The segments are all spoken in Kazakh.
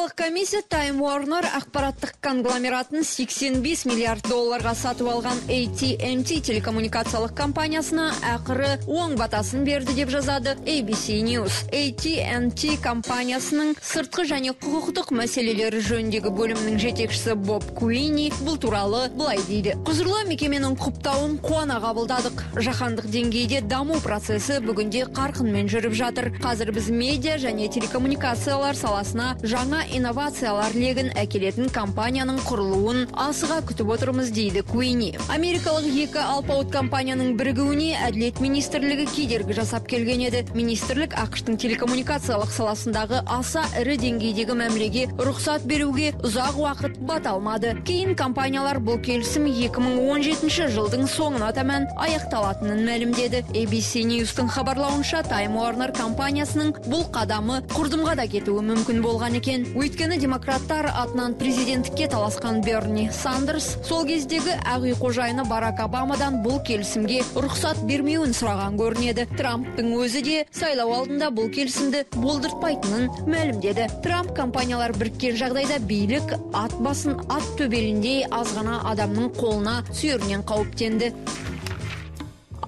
Жарнамалық комиссия Time Warner ақпараттық конгломератын 85 миллиард долларға сатып алған AT&T телекоммуникациялық компаниясына ақыры оң батасын берді деп жазады ABC News. AT&T компаниясының сыртқы және құқықтық мәселелері жөніндегі бөлімнің жетекшісі Боб Куини бұл туралы былай дейді. Құзырлы мекеменің құптауын қуана қабылдадық. Жаһандық деңгейде даму процесі бүгінде қарқынмен жүріп жатыр. Қазір біз медиа және телекоммуникациялар саласына жаңа инновациялар легін әкелетін компанияның құрылуын асыға күтіп отырмыз дейді Куини. Америкалық екі алпауыт компанияның бірігуіне әділет министрлігі кедергі жасап келген еді. Министрлік ақштың телекоммуникациялық саласындағы аса ірі деңгейдегі мәмілеге рұқсат беруге ұзақ уақыт бата алмады. Кейін компаниялар бұл келісім 2017 жылдың соңына таман аяқталатынын мәлімдеді. ABC News-тың хабарлауынша Time Warner компаниясының бұл қадамы құрдымға да кетуі мүмкін болған екен. Өйткені демократтар атынан президенттікке таласқан Берни Сандерс сол кездегі Ақ үй қожайыны Барак Обамадан бұл келісімге рұқсат бермеуін сұраған көрінеді. Трамптың өзі де сайлау алдында бұл келісімді болдыртпайтынын мәлімдеді. Трамп компаниялар біріккен жағдайда билік ат басын ат төбеліндей азғана адамның қолына түсерінен қауіптенді.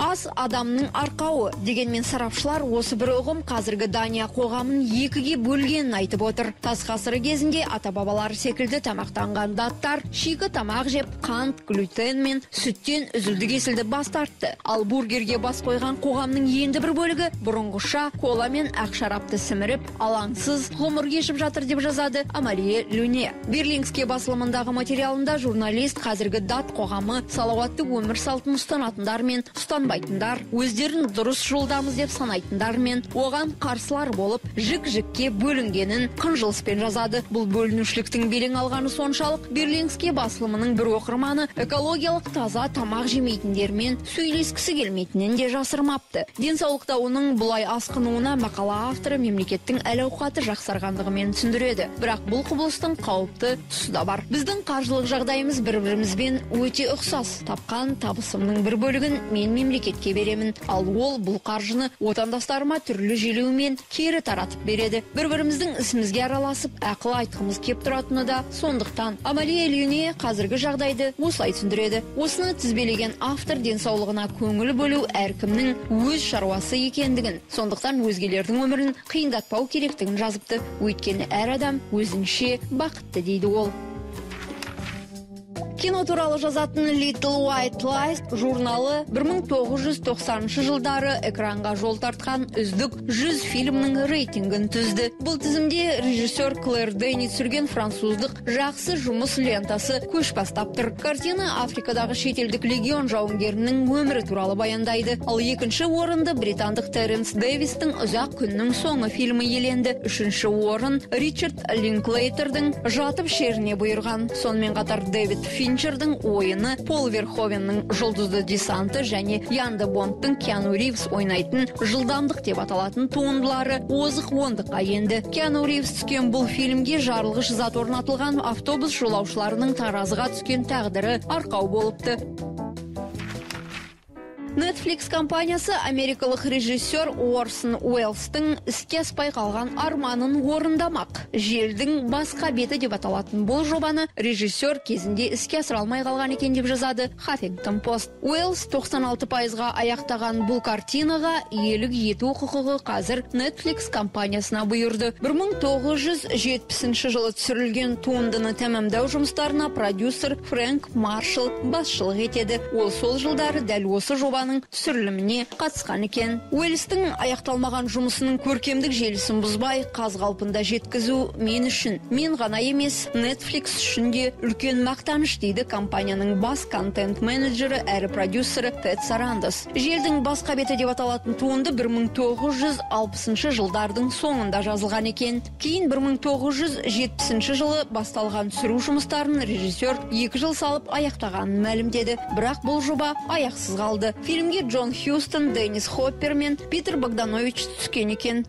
Ас адамның арқауы дегенмен сарапшылар осы бір ұғым қазіргі Дания қоғамын екіге бөлгенін айтып отыр. Тас ғасыры кезінде ата-бабалар секілді тамақтанған даттар шикі тамақ жеп, қант, глютен мен сүттен үзілді-кесілді бас тартты. Ал бургерге бас қойған қоғамның енді бір бөлігі бұрынғыша кола мен ақ шарапты сіміріп, алаңсыз ғұмыр кешіп жатыр деп жазады Амалия Люне. Берлингске басылымындағы материалында журналист қазіргі дат қоғамы салауатты өмір салтын ұстанатындар мен ұстанбайтындар, өздерін дұрыс жолдамыз деп санайтындар мен оған қарсылар болып жік-жікке бөлінгенін қынжылыспен жазады. Бұл бөлінушіліктің белең алғаны соншалық Берлингске басылымының бір оқырманы экологиялық таза тамақ жемейтіндермен сөйлескісі келмейтінін де жасырмапты. Денсаулықта оның бұлай асқынуына мақала авторы мемлекеттің әл-ауқаты жақсарғандығымен түсіндіреді. Бірақ бұл құбылыстың қауіпті тұсы да бар. Біздің қаржылық жағдайымыз бір-бірімізбен өте ұқсас. Тапқан табысымның бір бөлігін мен мемлекетке беремін, ал ол бұл қаржыны отандастарыма түрлі желеумен кері таратып береді. Бір-біріміздің ісімізге араласып, ақыл айтқымыз кеп тұратыны да сондықтан. Амалия Люне қазіргі жағдайды осылай түсіндіреді. Осыны тізбелеген автор денсаулығына көңіл бөлу әркімнің өз шаруасы екендігін, сондықтан өзгелердің өмірін қиындатпау керектігін жазыпты. Өйткені әр адам өзінше бақытты дейді ол. Кино туралы жазатын Little White Lies журналы 1990 жылдары экранға жол тартқан үздік 100 фильмнің рейтингін түзді. Бұл тізімде режиссер Клэр Дени түсірген француздық жақсы жұмыс лентасы көш бастап тұр. Картина Африкадағы шетелдік легион жауынгерінің өмірі туралы баяндайды. Ал екінші орынды британдық Теренс Дэвистің ұзақ күннің соңы фильмі иеленді. Үшінші орын Ричард Линклейтердің жатып шеріне бұйырған. Сонымен қатар Дэвид Финчердің ойыны, Пол Верховеннің жұлдызды десанты және Янда Бондтың Киану Ривз ойнайтын жылдамдық деп аталатын туындылары озық ондыққа енді. Киану Ривз түскен бұл фильмге жарылғыш зат орнатылған автобус жолаушыларының таразыға түскен тағдыры арқау болыпты. Netflix компаниясы америкалық режиссер Орсон Уэллстың іске аспай қалған арманын орындамақ. Желдің басқа беті деп аталатын бұл жобаны режиссер кезінде іске асыра алмай қалған екен деп жазады Huffington Post. Уэллс 96%-ға аяқтаған бұл картинаға иелік ету құқығы қазір Netflix компаниясына бұйырды. 1970 жылы түсірілген туындыны тәмамдау жұмыстарына продюсер Фрэнк Маршалл басшылық етеді. Ол сол жылдары дәл осы жоба түсіріліміне қатысқан екен. Уэллстің аяқталмаған жұмысының көркемдік желісін бұзбай, қаз қалпында жеткізу мен үшін, мен ғана емес, Netflix үшін де үлкен мақтаныш дейді компанияның бас контент менеджері әрі продюсері Тед Сарандос. Желдің басқа беті деп аталатын туынды 1960 жылдардың соңында жазылған екен. Кейін 1970 жылы басталған түсіру жұмыстарын режиссер 2 жыл салып аяқтағанын мәлімдеді. Бірақ бұл жоба аяқсыз қалды. Фильмге Джон Хьюстон, Деннис Хоппер мен Питер Богданович түскен екен.